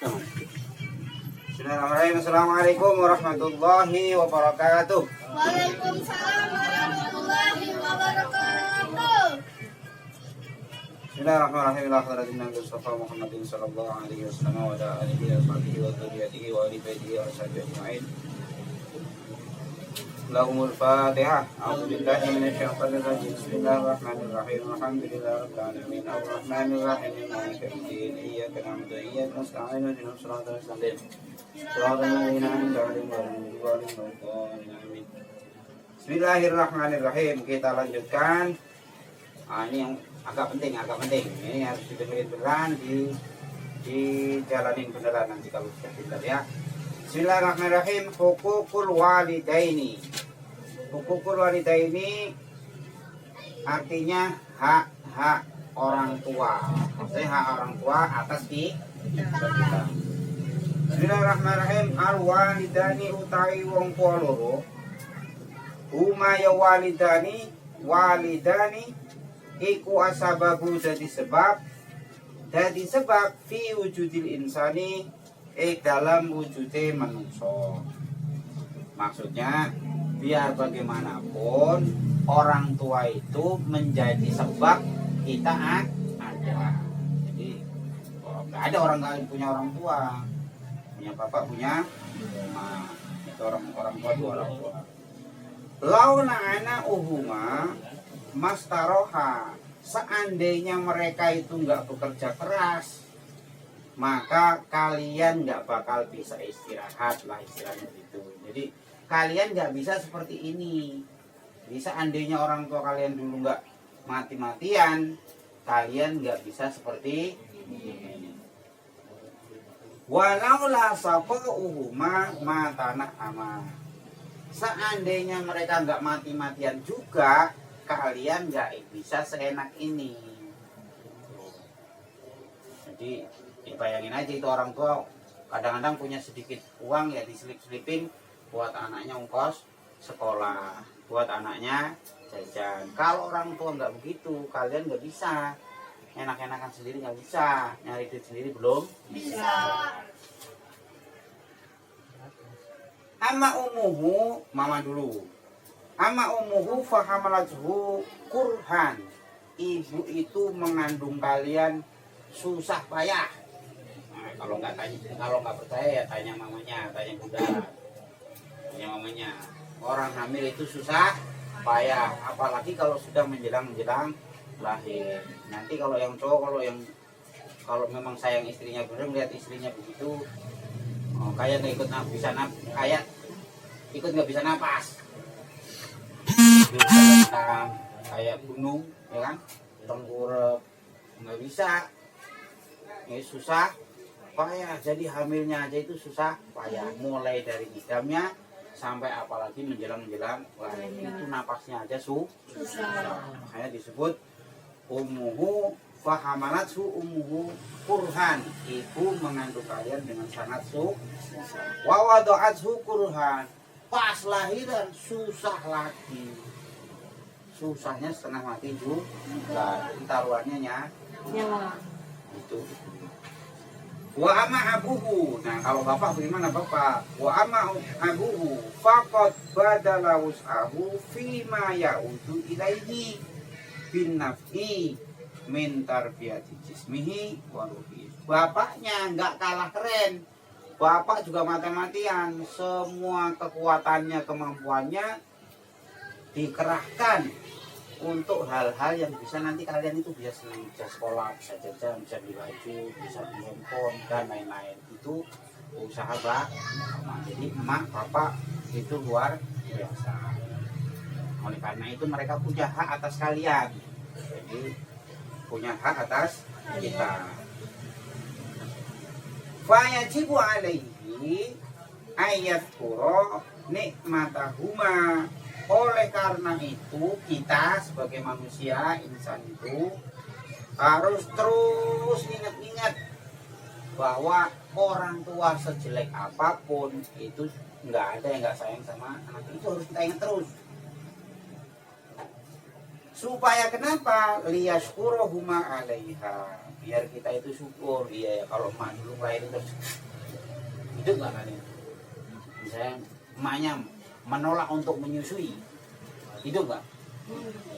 Bismillahirrahmanirrahim. Assalamualaikum warahmatullahi wabarakatuh. Waalaikumsalam warahmatullahi wabarakatuh. Bismillahirrahmanirrahim. Ila hadratin Nabi Mustafa Muhammadin sallallahu alaihi wasallam wa ala alihi wa sahbihi wa dzurriyyatihi wa ali baitihi wa sahbihi ajma'in. Lahumul Fatihah. A'udzu billahi minasyaitonir rajim. Bismillahirrahmanirrahim. Alhamdulillahirabbil alamin. Arrahmanir rahim. Maliki yaumiddin. Iyyaka na'budu wa iyyaka nasta'in. Ihdinas siratal mustaqim. Shiratal ladzina an'amta 'alaihim ghairil maghdubi 'alaihim. Bismillahirrahmanirrahim. Kita lanjutkan. Ini yang agak penting. Ini harus didengerin beneran, dijalanin beneran nanti kalau sudah pintar ya. Bismillahirrahmanirrahim. Hukukul walidaini. Hukukul walidaini artinya hak-hak orang tua. Maksudnya hak orang tua atas kita. Bismillahirrahmanirrahim. Al walidani utawi wong tua loro. Huma ya walidani iku asababu jadi sebab fi wujudil insani dalam wujudnya manusia. Maksudnya biar bagaimanapun orang tua itu menjadi sebab kita ada. Jadi nggak ada orang lain punya orang tua, punya bapak, punya mama. Itu orang tua itu orang tua. Launa ana uhuma mastaroha, seandainya mereka itu nggak bekerja keras, maka kalian nggak bakal bisa istirahat lah, istilahnya gitu. Jadi kalian nggak bisa seperti ini. Bisa andainya orang tua kalian dulu nggak mati-matian, kalian nggak bisa seperti ini. Walau la saqauhuma ma tanah ama, seandainya mereka nggak mati-matian juga, kalian nggak bisa seenak ini. Jadi dibayangin aja, itu orang tua kadang-kadang punya sedikit uang ya diselip-selipin buat anaknya ongkos sekolah, buat anaknya jajan. Kalau orang tua nggak begitu, kalian nggak bisa enak-enakan sendiri, nggak bisa nyari duit sendiri, belum bisa. Ama umuhu, mama dulu. Ama umuhu fahamalathu kurhan, ibu itu mengandung kalian susah payah. Nah, kalau nggak percaya ya tanya mamanya, tanya bunda, tanya mamanya. Orang hamil itu susah payah, apalagi kalau sudah menjelang lahir. Nanti kalau yang cowok, kalau memang sayang istrinya bener, melihat istrinya begitu, kayak nggak ikut nggak bisa napas. Kayak gunung, ya kan, tengkurap, nggak bisa, ini susah payah. Jadi hamilnya aja itu susah payah, mulai dari idamnya sampai apalagi menjelang lahir, itu napasnya aja susah. Makanya disebut umuhu fahamalathu umuhu kurhan, ibu mengandung kalian dengan sangat susah. Wa wada'athu kurhan, pas lahiran susah lagi. Susahnya setengah mati juga, taruhannya nyawa. Itu. Wa ama abuhu, nah kalau bapak bagaimana bapak? Wa ama abuhu faqad badala wus'ahu fima ya'udu ilaihi bin naf'i min tarbiyati jismihi wa ruhi. Bapaknya nggak kalah keren. Bapak juga mati-matian, semua kekuatannya, kemampuannya dikerahkan untuk hal-hal yang bisa nanti kalian itu bisa sekolah, bisa jajan, bisa beli baju, bisa beli handphone dan lain-lain. Itu usaha bapak. Jadi emak, bapak itu luar biasa. Oleh karena itu mereka punya hak atas kalian. Jadi punya hak atas kita. Fayajibu alaihi ayat kuro nikmatahuma. Oleh karena itu kita sebagai manusia, insan itu harus terus ingat-ingat bahwa orang tua sejelek apapun itu nggak ada yang nggak sayang sama anak itu, harus kita ingat terus. Supaya kenapa? Liyashkuruhuma 'alaiha. Biar kita itu syukur. Iya ya, kalau emak dulu lahir terus hidup nggak kan ya? Misalnya emaknya menolak untuk menyusui, hidup nggak?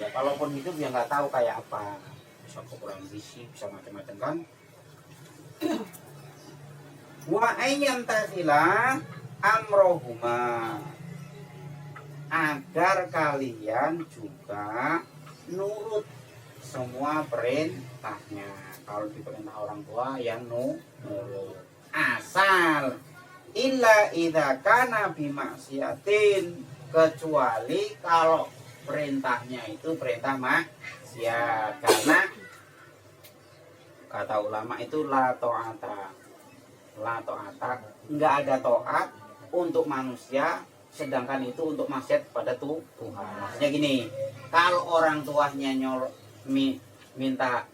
Ya kalaupun hidup ya nggak tahu kayak apa, bisa kekurangan gizi, bisa macam-macam kan. Wa ayyam tasila amrohuma, agar kalian juga nurut semua perintahnya. Kalau diperintah orang tua yang nurut. Asal illa idza kana bimaksiatin, kecuali kalau perintahnya itu perintah maksiat. Karena kata ulama itu la ta'ata, nggak ada taat untuk manusia sedangkan itu untuk maksiat pada Tuhan. Maksudnya gini, kalau orang tuanya minta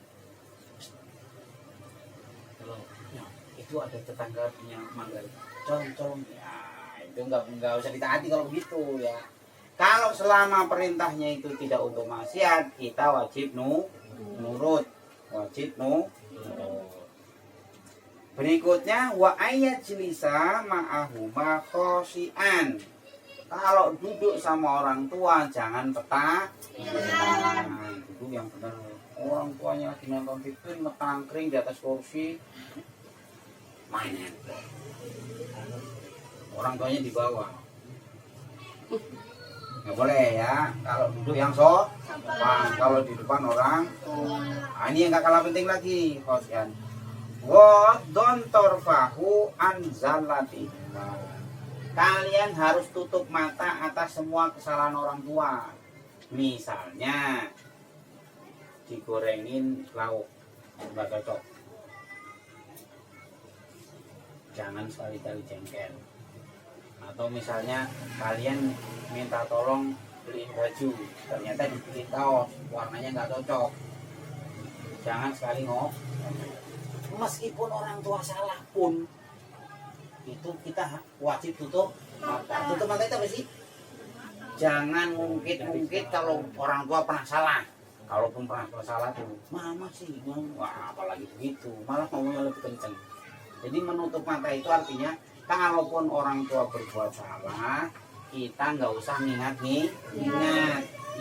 itu ada tetangga punya mangga, colong ya itu nggak usah ditaati kalau begitu ya. Kalau selama perintahnya itu tidak untuk maksiat, kita wajib nurut, Berikutnya wa ayat jilisa ma'ahuma khosian. Kalau duduk sama orang tua jangan petah, duduk yang benar. Orang tuanya lagi nonton TV ngetangkring di atas kursi, mainan. Orang tuanya di bawah. Nggak boleh ya. Kalau duduk yang sopan, kalau di depan orang, ini yang nggak kalah penting lagi, khosian. Wadon torfahu anzalatina. Kalian harus tutup mata atas semua kesalahan orang tua. Misalnya digorengin lauk nggak cocok, jangan sekali-kali jengkel. Atau misalnya kalian minta tolong beliin baju, ternyata dibeli kaos warnanya nggak cocok, jangan sekali meskipun orang tua salah pun itu kita wajib tutup mata. Tutup mata itu apa sih? Jangan ngungkit kalau orang tua pernah salah. Kalaupun pernah salah tuh, mama sih, wah apalagi begitu, malah ngomongnya lebih kenceng. Jadi menutup mata itu artinya kalaupun orang tua berbuat salah, kita nggak usah ingat.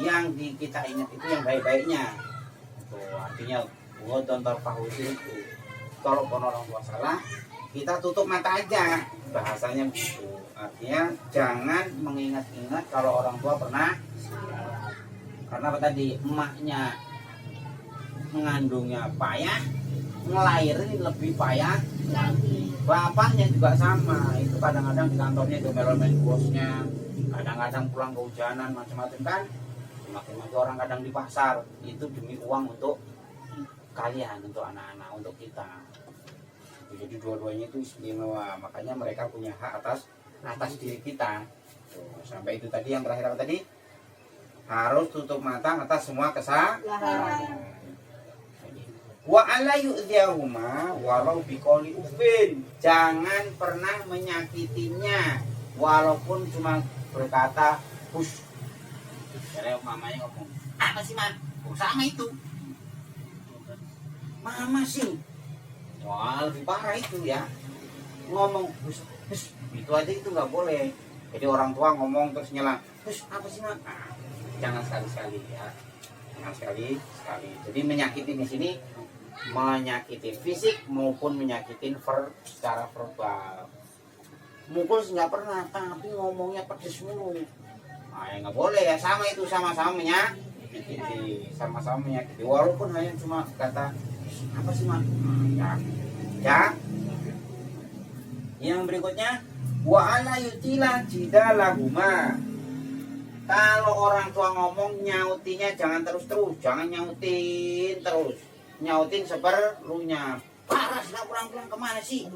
Yang kita ingat itu yang baik-baiknya. Tuh artinya buat tonton tahu itu. Kalaupun orang tua salah, kita tutup mata aja, bahasanya begitu. Artinya jangan mengingat-ingat kalau orang tua pernah. Karena apa tadi, emaknya mengandungnya payah, ngelahirin lebih payah lagi. Bapaknya juga sama, itu kadang-kadang di kantornya itu melo-melo bosnya, kadang-kadang pulang kehujanan macam-macam kan. Makin-makin orang kadang di pasar, itu demi uang untuk kalian, untuk anak-anak, untuk kita. Jadi dua-duanya itu istimewa, makanya mereka punya hak atas diri kita. Tuh, sampai itu tadi yang terakhir apa tadi? Harus tutup mata atas semua kesalahan. Wa ala yu'dhiyahuma walau biqoli ufin. Jangan pernah menyakitinya walaupun cuma berkata push. Jadi mamanya ngomong, apa sih man? Oh, sama itu. Mama sih. Wah lebih parah itu ya. Ngomong push, itu aja itu nggak boleh. Jadi orang tua ngomong terus nyela, push apa sih man? Jangan sekali-sekali ya, jangan sekali. Jadi menyakiti di sini menyakiti fisik maupun menyakitin secara verbal. Mukul nggak pernah, tapi ngomongnya pedes mulu. Nah, ya nggak boleh ya, sama itu sama-sama menyakiti, sama-sama menyakiti. Walaupun hanya cuma kata apa sih man? Ya. Yang berikutnya wa ala yutila jidalahuma. Kalau orang tua ngomong nyautinya jangan terus-terus, jangan nyautin terus. Nyautin seperlunya. Paras lah pulang-pulang kemana sih?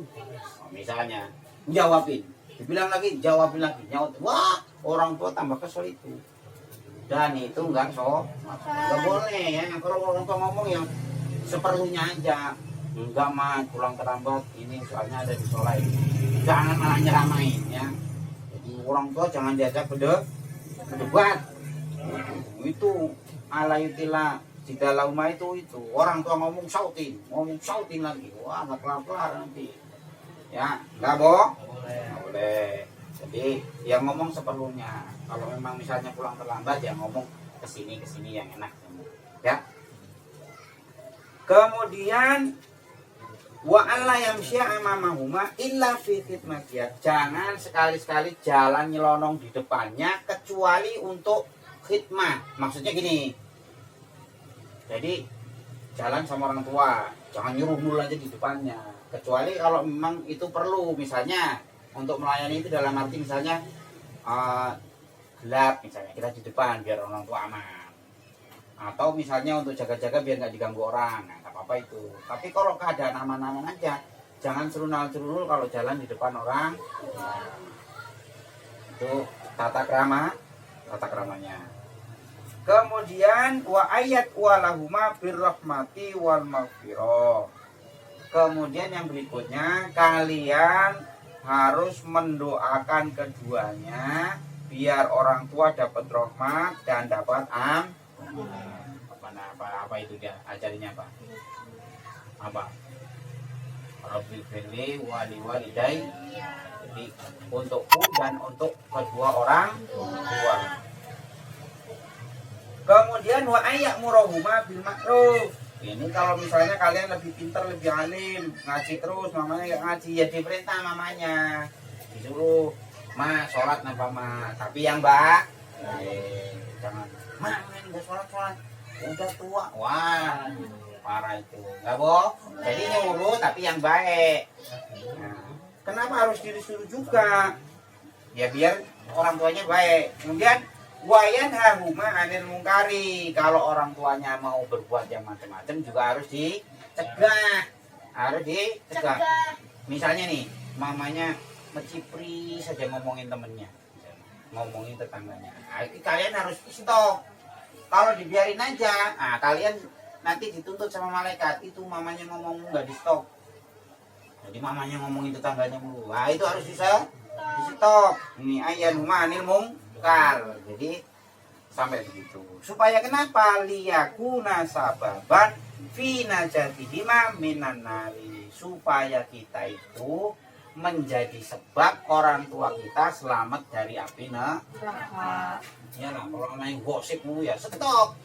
Misalnya, jawabin. Dibilang lagi, jawabin lagi. Nyaut. Wah, orang tua tambah kesel itu. Dan itu enggak boleh ya. Kalau orang tua ngomong yang seperlunya aja. Enggak mah pulang terlambat. Ini soalnya ada di solai. Jangan malah nyeramain ya. Jadi orang tua jangan diajak berdebat. Itu alayutila jidalauma itu orang tua ngomong sautin lagi, wah nggak kelar nanti ya, nggak boleh. Jadi yang ngomong seperlunya. Kalau memang misalnya pulang terlambat ya ngomong kesini yang enak ya. Kemudian wa alla yamsya amamahuma illa fi khidmatiyah. Jangan sekali-sekali jalan nyelonong di depannya kecuali untuk khidmah. Maksudnya gini. Jadi jalan sama orang tua, jangan nyuruh aja di depannya. Kecuali kalau memang itu perlu, misalnya untuk melayani itu dalam arti misalnya gelap, misalnya kita di depan biar orang tua aman. Atau misalnya untuk jaga-jaga biar nggak diganggu orang, nah, nggak apa-apa itu. Tapi kalau keadaan aman-aman aja, jangan serunal-serunul kalau jalan di depan orang. Itu tata keramanya. Kemudian wa ayat walahuma birrahmati wal maghfirah. Kemudian yang berikutnya, kalian harus mendoakan keduanya biar orang tua dapat rahmat dan dapat apa itu dia ajarinnya apa Rabbil firli wali walidai. Jadi untukku dan untuk kedua orang tua. Kemudian wa ayyamurahuma bil ma'ruf. Ini kalau misalnya kalian lebih pintar, lebih alim, ngaji terus, mamanya nggak ngaji, ya diperintah mamanya, disuruh sholat napa tapi yang jangan ini nggak sholat udah tua, wah parah itu, nggak jadi nyuruh tapi yang baik. Nah, kenapa harus disuruh juga? Ya biar orang tuanya baik. Kemudian wayan hahuma anil mungkari. Kalau orang tuanya mau berbuat yang macam-macam juga harus dicegah. Misalnya nih, mamanya mencipri saja ngomongin temennya, ngomongin tetangganya. Nah, kalian harus stop. Kalau dibiarin aja, nah, kalian nanti dituntut sama malaikat. Itu mamanya ngomong nggak di stop. Jadi mamanya ngomongin tetangganya mulu. Nah, itu harus di stop. Ini ayanuma anil mungkar. Jadi sampai begitu. Supaya kenapa? Liyakuna sababan fi najatihima minan nari. Supaya kita itu menjadi sebab orang tua kita selamat dari api neraka. Ya lah, kalau main gosip mulu ya stop.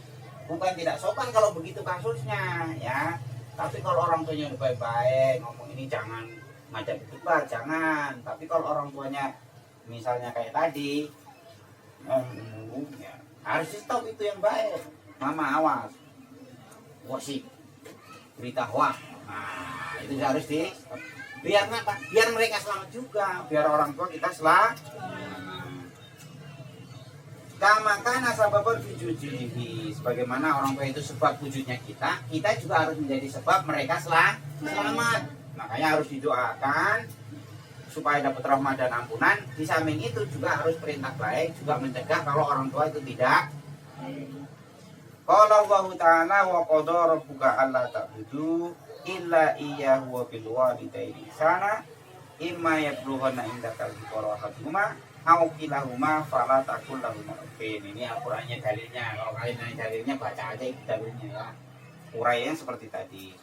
Bukan tidak sopan kalau begitu kasusnya ya. Tapi kalau orang tuanya udah baik-baik, ngomong ini jangan ngajak berdebat, jangan. Tapi kalau orang tuanya misalnya kayak tadi ya, harus di stop, itu yang baik. Mama awas, gosip, berita hoax, nah itu harus di stop. Biar apa? Biar mereka selamat juga, biar orang tua kita selamat. Kamakan asbabun wujudihi, sebagaimana orang tua itu sebab wujudnya kita juga harus menjadi sebab mereka selamat. Makanya harus didoakan supaya dapat rahmat dan ampunan. Di samping itu juga harus perintah baik, juga mencegah kalau orang tua itu tidak. Qala Allah Ta'ala wa qada rabbuka alla ta'budu illa iyyahu wa bil walidayni ihsana imma yablughanna indaka al-kibara ahaduhuma aw kilahuma fala taqul lahuma uffin. Ini Al-Qur'annya dalilnya. Kalau kalian nanya dalilnya, baca aja itu dalilnya ya. Uraian seperti tadi.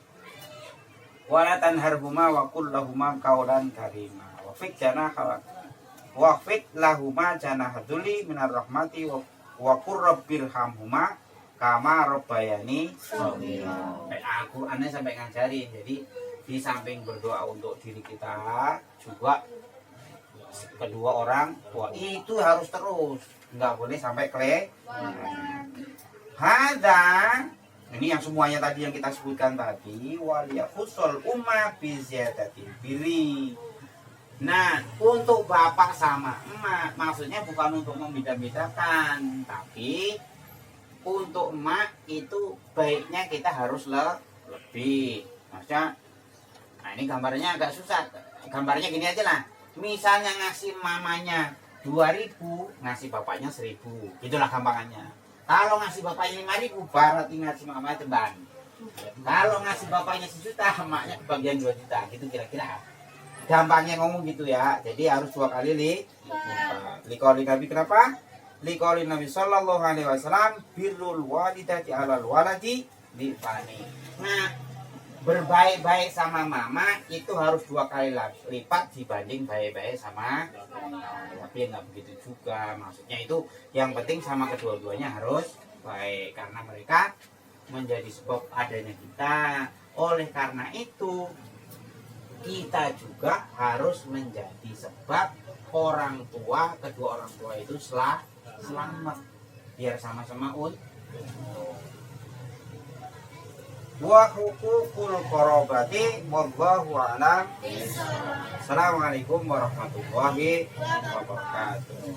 Wala tanharhuma wa qul lahuma qawlan karima. Wafid lahuma janahadzuli minar rahmati wa qur rabbirhamhuma kama rabbayani shaghira. Al-Qur'annya sampai ngajarin. Jadi di samping berdoa untuk diri kita, juga kedua orang tua itu harus terus, nggak boleh sampai Hada, ini yang semuanya tadi yang kita sebutkan tadi, waliyakhussul umma bi ziyadatil birri. Nah, untuk bapak sama emak, maksudnya bukan untuk membeda-bedakan, tapi untuk emak itu baiknya kita harus lebih. Maksudnya, nah ini gambarnya agak susah. Gambarnya gini aja lah. Misalnya ngasih mamanya 2.000, ngasih bapaknya 1.000. Itulah gampangannya. Kalau ngasih bapaknya 5.000, berarti ngasih mamanya teban. Kalau ngasih bapaknya 1 juta, emaknya kebagian 2 juta. Gitu kira-kira. Gampangnya ngomong gitu ya. Jadi harus 2 kali lipat. Likoli kabi kenapa? liqaulin Nabi sallallahu alaihi wasallam birrul walidati 'alal waladi difani. Nah, berbaik-baik sama mama itu harus 2 kali lipat dibanding baik-baik sama tapi nggak begitu juga, maksudnya itu yang penting sama kedua-duanya harus baik karena mereka menjadi sebab adanya kita. Oleh karena itu kita juga harus menjadi sebab kedua orang tua itu selamat biar sama-sama wa huququl qarabati wallahu a'lam. Assalamualaikum warahmatullahi wabarakatuh.